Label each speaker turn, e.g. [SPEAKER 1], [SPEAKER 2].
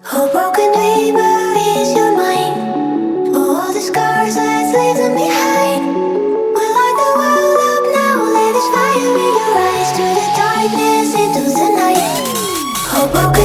[SPEAKER 1] Oh, broken dreamer, is your mind? Oh, all the scars let's leave them behind. We light the world up now, let us fire in your eyes. Through the darkness into the night. Oh, broken